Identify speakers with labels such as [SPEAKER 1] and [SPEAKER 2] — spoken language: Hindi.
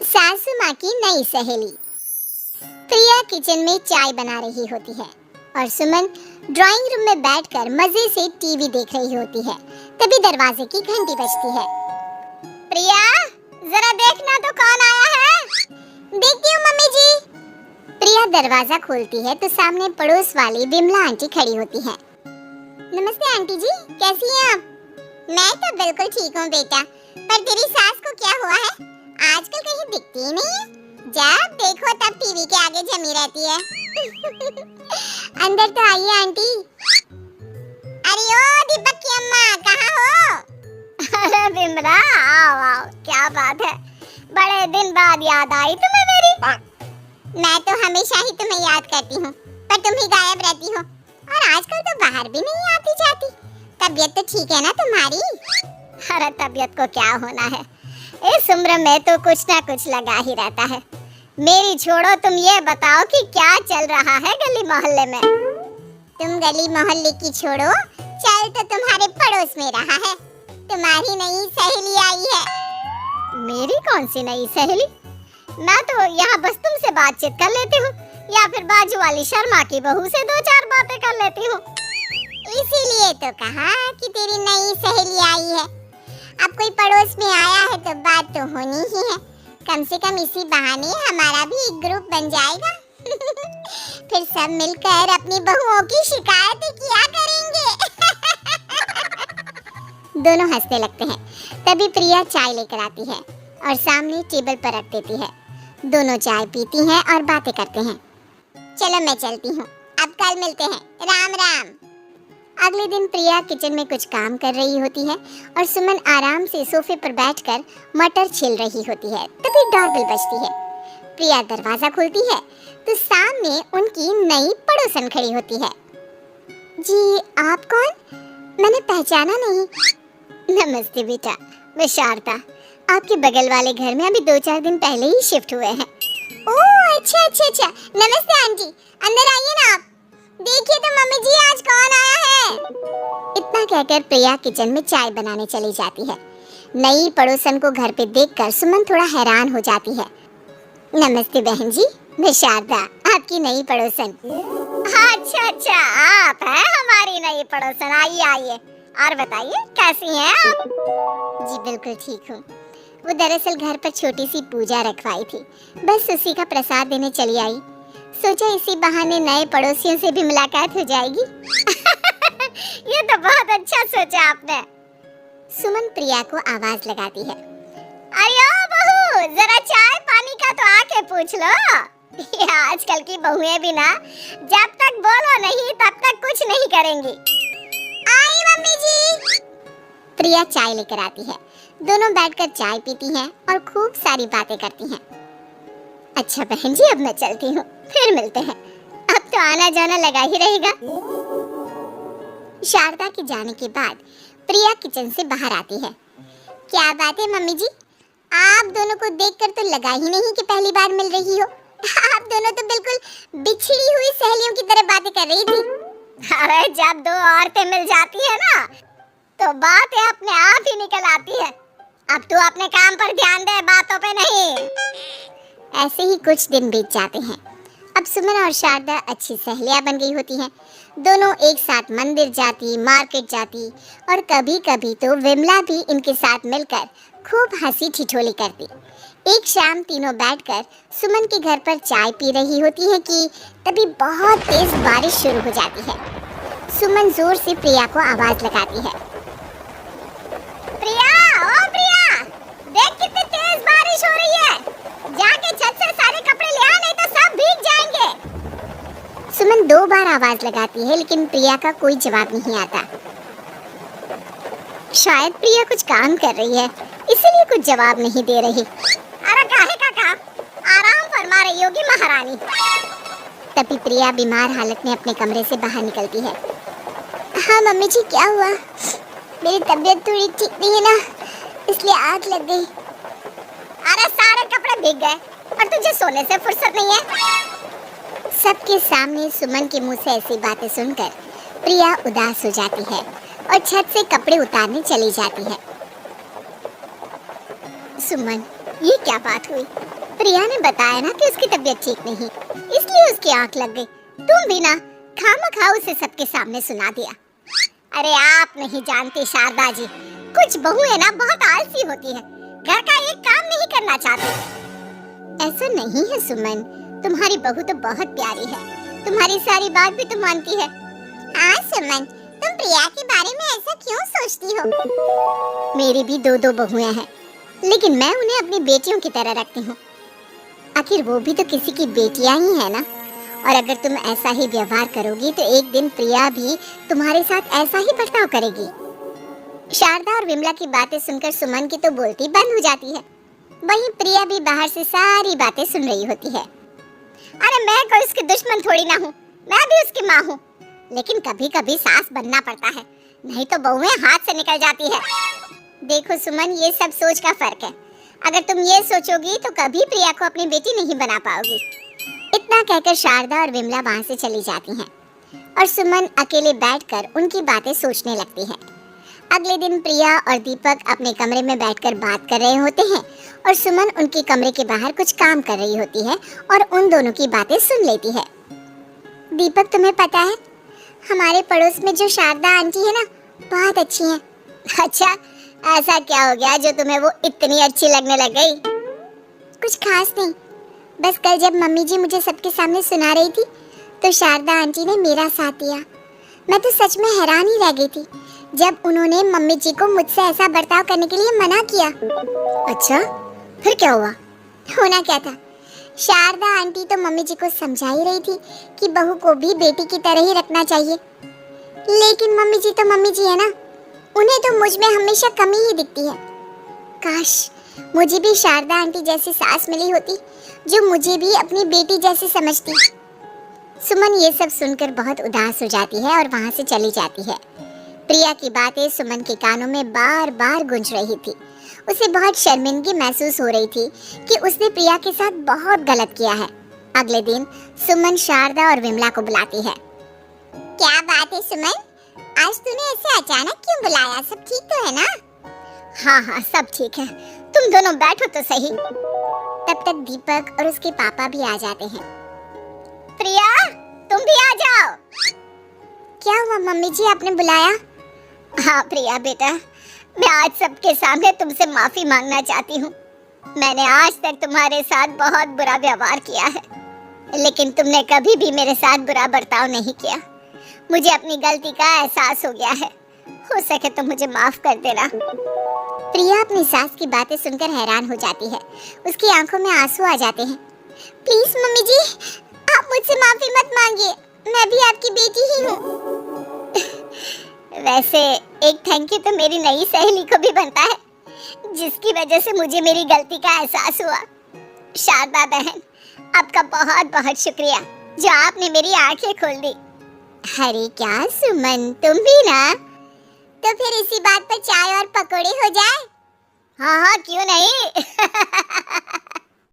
[SPEAKER 1] सासू माँ की नई सहेली। प्रिया किचन में चाय बना रही होती है और सुमन ड्राइंग रूम में बैठकर मजे से टीवी देख रही होती है। तभी दरवाजे की घंटी बजती है। प्रिया, जरा देखना तो कौन आया है। देखती हूँ मम्मी जी। प्रिया दरवाजा खोलती है तो सामने पड़ोस वाली विमला आंटी खड़ी होती है। नमस्ते आंटी जी, कैसी हैं आप? मैं तो बिल्कुल ठीक हूँ बेटा, पर तेरी सास को क्या हुआ है? आजकल कहीं दिखती ही नहीं है। जब देखो तब टीवी के आगे जमी रहती है। अंदर तो आइए आंटी। अरे ओ दीपक की अम्मा, कहाँ हो? अरे विमला, आओ आओ, क्या बात है, बड़े दिन बाद याद आई तुम्हें मेरी। मैं तो हमेशा ही तुम्हें याद करती हूँ, पर तुम ही गायब रहती हो और आजकल तो बाहर भी नहीं आती जाती। तबीयत तो ठीक है ना तुम्हारी? अरे तबीयत को क्या होना है, इस उम्र में तो कुछ ना कुछ लगा ही रहता है। मेरी छोड़ो, तुम ये बताओ कि क्या चल रहा है गली मोहल्ले में? तुम गली मोहल्ले की छोड़ो, चल तो तुम्हारे पड़ोस में रहा है। तुम्हारी नई सहेली आई है। मेरी कौन सी नई सहेली? मैं तो यहाँ बस तुमसे बातचीत कर लेती हूँ या फिर बाजू वाली शर्मा की बहू से दो चार बातें कर लेती हूँ। इसीलिए तो कहा कि तेरी नई सहेली आई है। अब कोई पड़ोस में आया है तो बात तो होनी ही है। कम से कम इसी बहाने हमारा भी एक ग्रुप बन जाएगा। फिर सब मिलकर अपनी बहुओं की शिकायतें किया करेंगे। दोनों हंसने लगते हैं। तभी प्रिया चाय लेकर आती है और सामने टेबल पर रख देती है। दोनों चाय पीती हैं और बातें करते हैं। चलो मैं चलती हूँ, अब कल मिलते हैं। राम राम। अगले दिन प्रिया किचन में कुछ काम कर रही होती है और सुमन आराम से सोफे पर बैठकर मटर छील रही होती है। तभी डोरबेल बजती है। प्रिया दरवाजा खोलती है तो सामने उनकी नई पड़ोसन खड़ी होती है। जी, आप कौन? मैंने पहचाना नहीं। नमस्ते बेटा, मैं शारदा, आपके बगल वाले घर में अभी 2-4 दिन पहले ही शिफ्ट हुए हैं। ओह अच्छा। नमस्ते आंटी, अंदर आइए ना आप। देखिए तो मम्मी जी, आज कौन आया है? इतना कहकर प्रिया किचन में चाय बनाने चली जाती है। नई पड़ोसन को घर पे देखकर सुमन थोड़ा हैरान हो जाती है। नमस्ते बहन जी, मैं शारदा, आपकी नई पड़ोसन। अच्छा, आप हैं हमारी नई पड़ोसन। आइए और बताइए, कैसी हैं आप? जी बिल्कुल ठीक हूँ। वो दरअसल घर पर छोटी सी पूजा रखवाई थी, बस उसी का प्रसाद देने चली आई। सोचा इसी बहाने नए पड़ोसियों से भी मुलाकात हो जाएगी। ये तो बहुत अच्छा सोचा आपने। सुमन प्रिया को आवाज लगाती है। अरे बहू, जरा चाय पानी का तो आके पूछ लो। ये आजकल की बहुएं भी ना, जब तक बोलो नहीं तब तक कुछ नहीं करेंगी। आई मम्मी जी। प्रिया चाय लेकर आती है। दोनों बैठकर चाय पीती हैं और खूब सारी बातें करती हैं। अच्छा बहन जी, अब मैं चलती हूँ, फिर मिलते हैं। अब तो आना जाना लगा ही रहेगा। शारदा के जाने के बाद प्रिया किचन से बाहर आती है। क्या बात है मम्मी जी, आप दोनों को देखकर तो लगा ही नहीं कि पहली बार मिल रही हो। आप दोनों तो बिल्कुल बिछड़ी हुई सहेलियों की तरह बातें कर रही थी। अरे जब दो औरतें मिल जाती है ना, तो बातें अपने आप ही निकल आती है। अब तू अपने काम पर ध्यान दे, बातों पे नहीं। ऐसे ही कुछ दिन बीत जाते हैं। अब सुमन और शारदा अच्छी सहेलियां बन गई होती हैं। दोनों एक साथ मंदिर जाती, मार्केट जाती और कभी-कभी तो विमला भी इनके साथ मिलकर खूब हंसी ठिठोली करती। एक शाम तीनों बैठकर सुमन के घर पर चाय पी रही होती है कि तभी बहुत तेज बारिश शुरू हो जाती है। सुमन जोर से प्रिया को आवाज लगाती है। प्रिया, ओ प्रिया, देख कितनी तेज बारिश हो रही है। जाके छत से सारे कपड़े ले आ, नहीं तो सब भीग जाएंगे। सुमन 2 बार आवाज लगाती है लेकिन प्रिया का कोई जवाब नहीं आता। शायद प्रिया कुछ काम कर रही है, इसीलिए कुछ जवाब नहीं दे रही। अरे काहे का काम, आराम फरमा रही होगी महारानी। तभी प्रिया बीमार हालत में अपने कमरे से बाहर निकलती है। हाँ मम्मी जी, क्या हुआ? मेरी तबीयत थोड़ी ठीक नहीं है ना, इसलिए आग लग गई। अरे सारे कपड़े भीग गए और तुझे सोने से फुर्सत नहीं है। सबके सामने सुमन के मुंह से ऐसी बातें सुनकर प्रिया उदास हो जाती है और छत से कपड़े उतारने चली जाती है। सुमन, ये क्या बात हुई? प्रिया ने बताया ना कि उसकी तबीयत ठीक नहीं, इसलिए उसकी आंख लग गई। तुम भी ना खामखा उसे सबके सामने सुना दिया। अरे आप नहीं जानती शारदा जी, कुछ बहुएं ना बहुत आलसी होती है, घर का एक काम नहीं करना चाहती। ऐसा नहीं है सुमन, तुम्हारी बहू तो बहुत प्यारी है, तुम्हारी सारी बात भी तो मानती है। हाँ सुमन, तुम प्रिया के बारे में ऐसा क्यों सोचती हो? मेरी भी दो बहुएं हैं, लेकिन मैं उन्हें अपनी बेटियों की तरह रखती हूँ। आखिर वो भी तो किसी की बेटियां ही है ना। और अगर तुम ऐसा ही व्यवहार करोगी तो एक दिन प्रिया भी तुम्हारे साथ ऐसा ही बर्ताव करेगी। शारदा और विमला की बातें सुनकर सुमन की तो बोलती बंद हो जाती है। वहीं प्रिया भी बाहर से सारी बातें सुन रही होती है। अरे मैं कोई उसकी दुश्मन थोड़ी ना हूँ, मैं भी उसकी माँ हूँ, लेकिन कभी कभी सास बनना पड़ता है, नहीं तो बहुएं हाथ से निकल जाती है। देखो सुमन, ये सब सोच का फर्क है। अगर तुम ये सोचोगी तो कभी प्रिया को अपनी बेटी नहीं बना पाओगी। इतना कहकर शारदा और विमला वहां से चली जाती हैं और सुमन अकेले बैठकर उनकी बातें सोचने लगती है। अगले दिन प्रिया और दीपक अपने कमरे में बैठकर बात कर रहे होते हैं और सुमन उनके कमरे के बाहर कुछ काम कर रही होती है और उन दोनों की बातें सुन लेती है। दीपक, तुम्हें पता है हमारे पड़ोस में जो शारदा आंटी है ना, बहुत अच्छी है। अच्छा, ऐसा क्या हो गया जो तुम्हें वो इतनी अच्छी लगने लग गई? कुछ खास नहीं, बस कल जब मम्मी जी मुझे सबके सामने सुना रही थी तो शारदा आंटी ने मेरा साथ दिया। मैं तो सच में हैरान ही रह गई थी जब उन्होंने मम्मी जी को मुझसे ऐसा बर्ताव करने के लिए मना किया। अच्छा, फिर क्या हुआ? होना क्या था, शारदा आंटी तो मम्मी जी को समझा ही रही थी कि बहू को भी बेटी की तरह ही रखना चाहिए, लेकिन मम्मी जी तो मम्मी जी है ना, उन्हें तो मुझ में हमेशा कमी ही दिखती है। काश मुझे भी शारदा आंटी जैसी सास मिली होती जो मुझे भी अपनी बेटी जैसी समझती। सुमन ये सब सुनकर बहुत उदास हो जाती है और वहां से चली जाती है। प्रिया की बातें सुमन के कानों में बार बार गूंज रही थी। उसे बहुत शर्मिंदगी महसूस हो रही थी कि उसने प्रिया के साथ बहुत गलत किया है। अगले दिन सुमन शारदा और विमला को बुलाती है। क्या बात है सुमन, आज तूने ऐसे अचानक क्यों बुलाया? सब ठीक तो है ना? हाँ, सब ठीक है, तुम दोनों बैठो तो सही। तब तक दीपक और उसके पापा भी आ जाते हैं। प्रिया, तुम भी आ जाओ। क्या हुआ मम्मी जी, आपने बुलाया? हाँ प्रिया बेटा, मैं आज सबके सामने तुमसे माफी मांगना चाहती हूँ। मैंने आज तक तुम्हारे साथ बहुत बुरा व्यवहार किया है, लेकिन तुमने कभी भी मेरे साथ बुरा बर्ताव नहीं किया। मुझे अपनी गलती का एहसास हो गया है, हो सके तो मुझे माफ कर देना। प्रिया अपनी सास की बातें सुनकर हैरान हो जाती है, उसकी आंखों में आंसू आ जाते हैं। प्लीज मम्मी जी, आप मुझसे माफी मत मांगिए, मैं भी आपकी बेटी ही हूँ। वैसे एक थैंक यू तो मेरी नई सहेली को भी बनता है, जिसकी वजह से मुझे मेरी गलती का एहसास हुआ। शारदा बहन, आपका बहुत बहुत शुक्रिया जो आपने मेरी आंखें खोल दी। अरे क्या सुमन, तुम भी ना? तो फिर इसी बात पर चाय और पकोड़े हो जाए? हाँ, क्यों नहीं।